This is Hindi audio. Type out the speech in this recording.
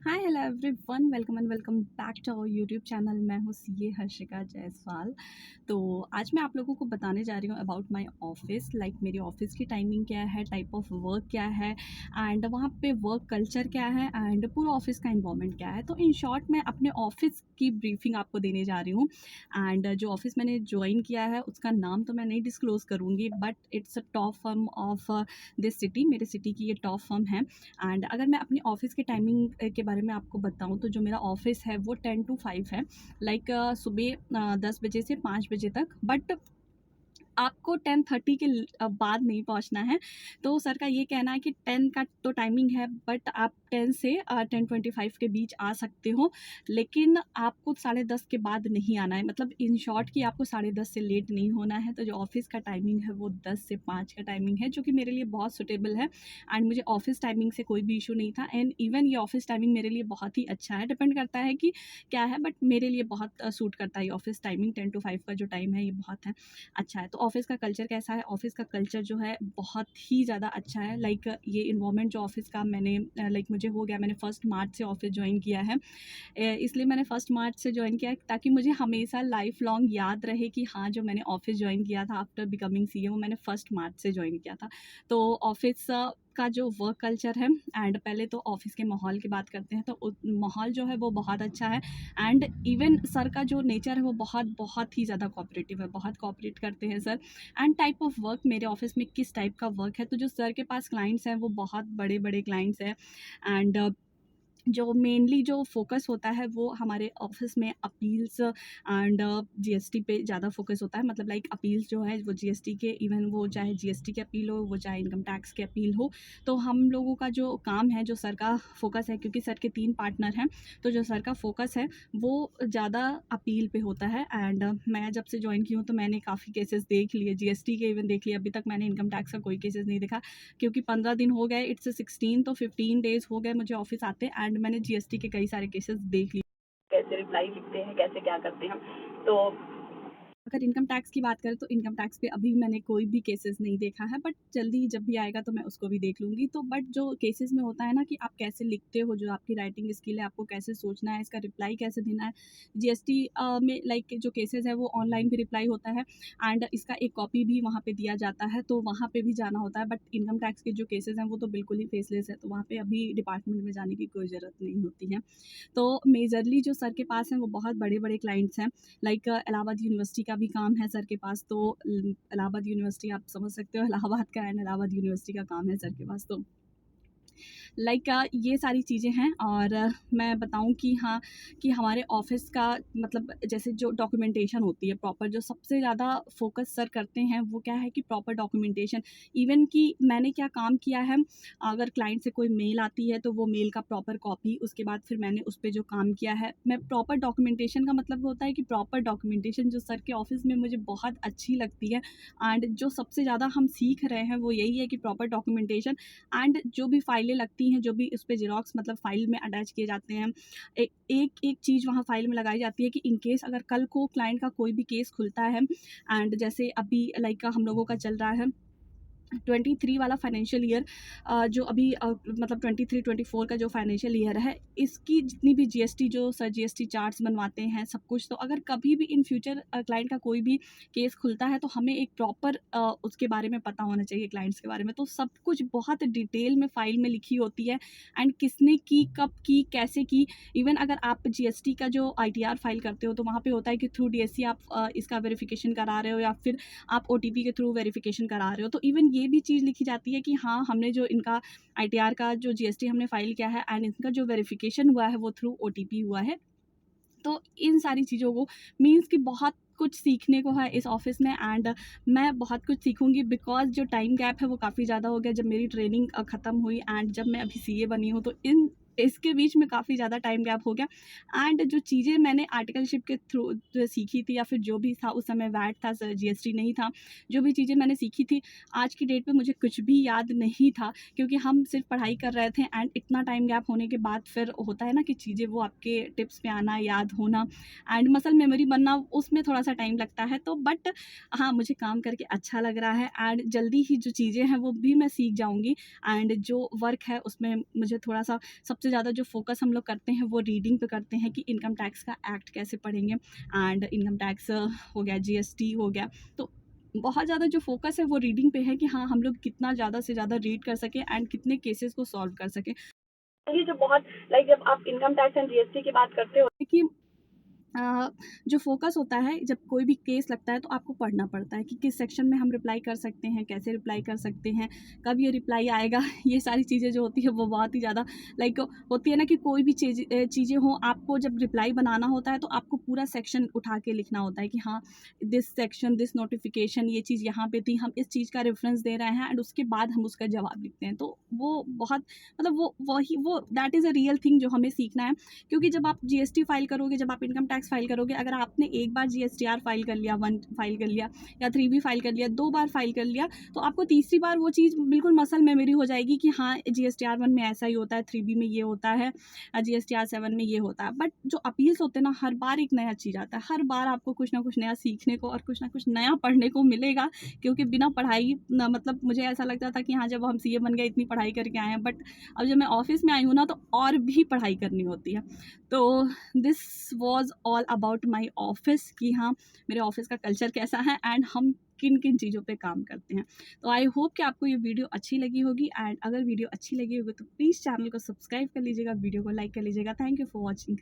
Hi hello everyone, welcome and welcome back to our YouTube channel. मैं हूँ सीए हर्षिका जायसवाल। तो आज मैं आप लोगों को बताने जा रही हूँ अबाउट माय ऑफिस, लाइक मेरी ऑफिस की टाइमिंग क्या है, टाइप ऑफ वर्क क्या है एंड वहाँ पे वर्क कल्चर क्या है एंड पूरा ऑफिस का इन्वायरमेंट क्या है। तो इन शॉर्ट मैं अपने ऑफिस की ब्रीफिंग आपको देने जा रही हूँ। एंड जो ऑफिस मैंने ज्वाइन किया है उसका नाम तो मैं नहीं डिस्क्लोज़ करूँगी, but it's a top firm of this city. मेरे सिटी की ये टॉप फर्म है। एंड अगर मैं अपनी ऑफ़िस की टाइमिंग के बारे में आपको बताऊँ तो जो मेरा ऑफ़िस है वो 10 टू 5 है। लाइक सुबह 10 बजे से 5 बजे तक, बट आपको 10:30 के बाद नहीं पहुँचना है। तो सर का ये कहना है कि 10 का तो टाइमिंग है, बट आप 10 से 10:25 के बीच आ सकते हो, लेकिन आपको 10:30 के बाद नहीं आना है। मतलब इन शॉर्ट कि आपको 10:30 से लेट नहीं होना है। तो जो ऑफ़िस का टाइमिंग है वो 10 से 5 का टाइमिंग है, जो कि मेरे लिए बहुत सूटेबल है। एंड मुझे ऑफ़िस टाइमिंग से कोई भी इश्यू नहीं था। एंड इवन ये ऑफ़िस टाइमिंग मेरे लिए बहुत ही अच्छा है। डिपेंड करता है कि क्या है, बट मेरे लिए बहुत सूट करता है ये ऑफ़िस टाइमिंग। 10 टू 5 का जो टाइम है ये बहुत है अच्छा है। तो ऑफ़िस का कल्चर कैसा है? ऑफ़िस का कल्चर जो है बहुत ही ज़्यादा अच्छा है। लाइक ये इन्वायरमेंट जो ऑफ़िस का मैंने लाइक मुझे हो गया, मैंने 1 मार्च से ऑफ़िस जॉइन किया है। इसलिए मैंने 1 मार्च से जॉइन किया है ताकि मुझे हमेशा लाइफ़ लॉन्ग याद रहे कि हाँ, जो मैंने ऑफ़िस जॉइन किया था आफ्टर बिकमिंग सीए, वो मैंने 1 मार्च से जॉइन किया था। तो ऑफ़िस का जो वर्क कल्चर है, एंड पहले तो ऑफ़िस के माहौल की बात करते हैं, तो माहौल जो है वो बहुत अच्छा है। एंड इवन सर का जो नेचर है वो बहुत ही ज़्यादा कोऑपरेटिव है, बहुत कोऑपरेट करते हैं sir. And type of work, मेरे ऑफ़िस में किस टाइप का वर्क है, तो जो सर के पास क्लाइंट्स हैं वो बहुत बड़े-बड़े क्लाइंट्स हैं। एंड जो मेनली जो फ़ोकस होता है वो हमारे ऑफ़िस में अपील्स एंड जीएसटी पे ज़्यादा फ़ोकस होता है। मतलब लाइक अपील्स जो है वो जीएसटी के, इवन वो चाहे जीएसटी की अपील हो, वो चाहे इनकम टैक्स की अपील हो। तो हम लोगों का जो काम है, जो सर का फ़ोकस है, क्योंकि सर के 3 पार्टनर हैं, तो जो सर का फ़ोकस है वो ज़्यादा अपील पे होता है। एंड मैं जब से जॉइन की हूँ तो मैंने काफ़ी केसेस देख लिए, जीएसटी के इवन देख लिए। अभी तक मैंने इनकम टैक्स का कोई केसेस नहीं देखा, क्योंकि 15 दिन हो गए, इट्स 16, तो 15 डेज़ हो गए मुझे ऑफ़िस आते। एंड मैंने जीएसटी के कई सारे केसेस देख लिए, कैसे रिप्लाई लिखते हैं, कैसे क्या करते हैं। तो अगर इनकम टैक्स की बात करें तो इनकम टैक्स पे अभी मैंने कोई भी केसेस नहीं देखा है, बट जल्दी ही जब भी आएगा तो मैं उसको भी देख लूँगी। तो बट जो केसेस में होता है ना कि आप कैसे लिखते हो, जो आपकी राइटिंग स्किल है, आपको कैसे सोचना है, इसका रिप्लाई कैसे देना है। जीएसटी में लाइक जो केसेस है वो ऑनलाइन भी रिप्लाई होता है, एंड इसका एक कॉपी भी वहाँ पे दिया जाता है, तो वहाँ पे भी जाना होता है। बट इनकम टैक्स के जो केसेस हैं वो तो बिल्कुल ही फेसलेस है, तो वहाँ पे अभी डिपार्टमेंट में जाने की कोई ज़रूरत नहीं होती है। तो मेजरली जो सर के पास हैं वो बहुत बड़े-बड़े क्लाइंट्स हैं। लाइक इलाहाबाद यूनिवर्सिटी का भी काम है सर के पास, तो इलाहाबाद यूनिवर्सिटी आप समझ सकते हो इलाहाबाद का, एंड इलाहाबाद यूनिवर्सिटी का काम है सर के पास। तो लाइक ये सारी चीज़ें हैं। और मैं बताऊँ कि हाँ, कि हमारे ऑफ़िस का मतलब जैसे जो डॉक्यूमेंटेशन होती है प्रॉपर, जो सबसे ज़्यादा फ़ोकस सर करते हैं वो क्या है कि प्रॉपर डॉक्यूमेंटेशन। इवन कि मैंने क्या काम किया है, अगर क्लाइंट से कोई मेल आती है तो वो मेल का प्रॉपर कॉपी, उसके बाद फिर मैंने उस पे जो काम किया है, मैं प्रॉपर डॉक्यूमेंटेशन का मतलब होता है कि प्रॉपर डॉक्यूमेंटेशन जो सर के ऑफ़िस में मुझे बहुत अच्छी लगती है। एंड जो सबसे ज़्यादा हम सीख रहे हैं वो यही है कि प्रॉपर डॉक्यूमेंटेशन। एंड जो भी फाइलें लगती हैं, जो भी उस पे ज़ेरॉक्स मतलब फ़ाइल में अटैच किए जाते हैं, एक चीज़ वहाँ फ़ाइल में लगाई जाती है कि इन केस अगर कल को क्लाइंट का कोई भी केस खुलता है, एंड जैसे अभी लाइक हम लोगों का चल रहा है 23 वाला फाइनेंशियल ईयर, जो अभी मतलब 23-24 का जो फाइनेंशियल ईयर है, इसकी जितनी भी जीएसटी, जो सर जीएसटी चार्ट्स बनवाते हैं सब कुछ, तो अगर कभी भी इन फ्यूचर क्लाइंट का कोई भी केस खुलता है तो हमें एक प्रॉपर उसके बारे में पता होना चाहिए, क्लाइंट्स के बारे में। तो सब कुछ बहुत डिटेल में फ़ाइल में लिखी होती है, एंड किसने की, कब की, कैसे की। इवन अगर आप जीएसटी का जो आईटीआर फाइल करते हो तो वहाँ पे होता है कि थ्रू डीएससी आप इसका वेरिफिकेशन करा रहे हो, या फिर आप ओटीपी के थ्रू वेरिफिकेशन करा रहे हो। तो इवन ये भी चीज़ लिखी जाती है कि हाँ, हमने जो इनका आईटीआर का जो जीएसटी हमने फ़ाइल किया है, एंड इनका जो वेरिफिकेशन हुआ है वो थ्रू ओटीपी हुआ है। तो इन सारी चीज़ों को मीन्स कि बहुत कुछ सीखने को है इस ऑफ़िस में। एंड मैं बहुत कुछ सीखूँगी, बिकॉज़ जो टाइम गैप है वो काफ़ी ज़्यादा हो गया जब मेरी ट्रेनिंग ख़त्म हुई, एंड जब मैं अभी सीए बनी हूँ, तो इन इसके बीच में काफ़ी ज़्यादा टाइम गैप हो गया। एंड जो चीज़ें मैंने आर्टिकलशिप के थ्रू जो सीखी थी, या फिर जो भी था उस समय वैट था, जीएसटी नहीं था, जो भी चीज़ें मैंने सीखी थी, आज की डेट पे मुझे कुछ भी याद नहीं था, क्योंकि हम सिर्फ पढ़ाई कर रहे थे। एंड इतना टाइम गैप होने के बाद फिर होता है ना कि चीज़ें वो आपके टिप्स पे आना, याद होना, एंड मसल मेमोरी बनना, उसमें थोड़ा-सा टाइम लगता है। तो बट हाँ, मुझे काम करके अच्छा लग रहा है, एंड जल्दी ही जो चीज़ें हैं वो भी मैं सीख जाऊँगी। एंड जो वर्क है उसमें मुझे थोड़ा-सा सबसे सबसे ज़्यादा जो फ़ोकस हम लोग करते हैं वो रीडिंग पे करते हैं कि इनकम टैक्स का एक्ट कैसे पढ़ेंगे, एंड इनकम टैक्स हो गया, जीएसटी हो गया। तो बहुत ज़्यादा जो फ़ोकस है वो रीडिंग पे है कि हाँ, हम लोग कितना ज़्यादा से ज़्यादा रीड कर सकें एंड कितने केसेस को सॉल्व कर सकें। ये जो बहुत लाइक जब आप इनकम टैक्स एंड जीएसटी की बात करते हो कि जो फ़ोकस होता है जब कोई भी केस लगता है तो आपको पढ़ना पड़ता है कि किस सेक्शन में हम रिप्लाई कर सकते हैं, कैसे रिप्लाई कर सकते हैं, कब ये रिप्लाई आएगा। ये सारी चीज़ें जो होती है वो बहुत ही ज़्यादा लाइक होती है ना कि कोई भी चीज़ें हों, आपको जब रिप्लाई बनाना होता है तो आपको पूरा सेक्शन उठा के लिखना होता है कि हाँ, दिस सेक्शन, दिस नोटिफ़िकेशन, ये चीज़ यहाँ पे थी, हम इस चीज़ का रेफ़रेंस दे रहे हैं एंड उसके बाद हम उसका जवाब लिखते हैं। तो वो बहुत मतलब वो that is a real thing जो हमें सीखना है। क्योंकि जब आप जीएसटी फाइल करोगे, जब आप इनकम टैक्स फाइल करोगे, अगर आपने एक बार जीएसटीआर फाइल कर लिया, 1 फाइल कर लिया या 3B फाइल कर लिया, 2 बार फाइल कर लिया, तो आपको तीसरी बार वो चीज़ बिल्कुल मसल मेमोरी हो जाएगी कि हाँ, जीएसटीआर 1 में ऐसा ही होता है, 3B में ये होता है, जीएसटीआर 7 में ये होता है। बट जो अपील्स होते हैं ना, हर बार एक नया चीज़ आता है, हर बार आपको कुछ ना कुछ नया सीखने को और कुछ ना कुछ नया पढ़ने को मिलेगा। क्योंकि बिना पढ़ाई न मतलब मुझे ऐसा लगता था कि हाँ, जब हम सीए बन गए इतनी पढ़ाई करके आए हैं, बट अब जब मैं ऑफ़िस में आई हूँ ना तो और भी पढ़ाई करनी होती है। तो this was all about my office कि हाँ, मेरे ऑफ़िस का कल्चर कैसा है एंड हम किन-किन चीज़ों पे काम करते हैं। तो आई होप कि आपको ये वीडियो अच्छी लगी होगी, एंड अगर वीडियो अच्छी लगी होगी तो प्लीज़ चैनल को सब्सक्राइब कर लीजिएगा, वीडियो को लाइक कर लीजिएगा। Thank you for watching.